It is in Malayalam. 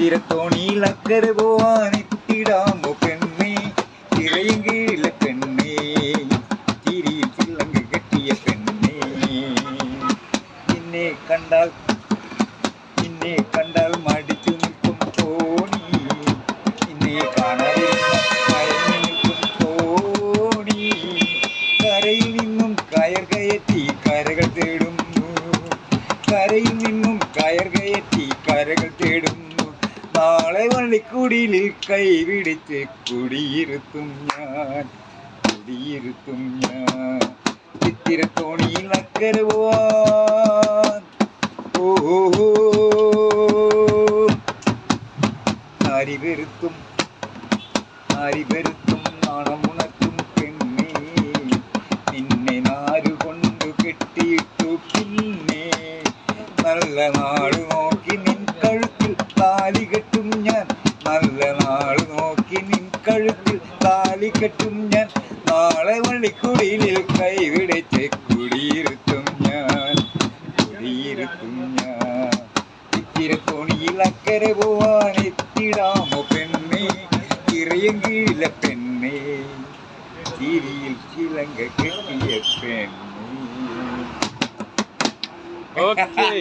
ചിത്തിരത്തോണിയിൽ അക്കരെ പോവാൻ എത്തിടാമോ പെണ്ണേ, തിരയും കീഴിലെ പെണ്ണേ, ചിരിയിൽ ചില്ലങ്ക കെട്ടിയ പെണ്ണേ. നിന്നെ കണ്ടാൽ മടിച്ചു നിൽക്കും തോണി, നിന്നെ കാണാതിരുന്ന മയങ്ങി നിൽക്കും തോണി. കരയിൽ നിന്നും കയർ കയറ്റി കരകൾ തേടുന്നു, കരയിൽ നിന്നും കയർ കയറ്റി കരകൾ തേടുന്നു. നാളെ വള്ളിക്കുടിയിൽ കൈപിടിച്ച് കുടിയിരുത്തും ഞാൻ, കുടിയിരുത്തും ഞാൻ. ചിത്തിരത്തോണിയിൽ അക്കരെ പോവാൻ ആരി വെറുത്തും നാണമുണർത്തും പെണ്ണേ, നിന്നെ നാരുകൊണ്ടു കെട്ടിയിട്ടു പിന്നെ. നല്ല നാള് നോക്കി നിൻ കഴുത്തിൽ താലി കെട്ടും ഞാൻ, നല്ല നാള് നോക്കി നിൻ കഴുത്തിൽ താലി കെട്ടും ഞാൻ. നാളെ വള്ളിക്കുടിയിൽ കൈവിടച്ച് കുടിയിരുത്തും ഞാൻ, കുടിയിരുത്തും ഞാൻ. ചിത്തിരത്തോണിയിൽ അക്കരെ പോവാൻ എത്തിടാമോ പെണ്ണേ, ഇറയും കീഴിലെ പെണ്ണേ, ചിരിയിൽ ചിലങ്ക കെട്ടിയ പെണ്ണേ. Okay.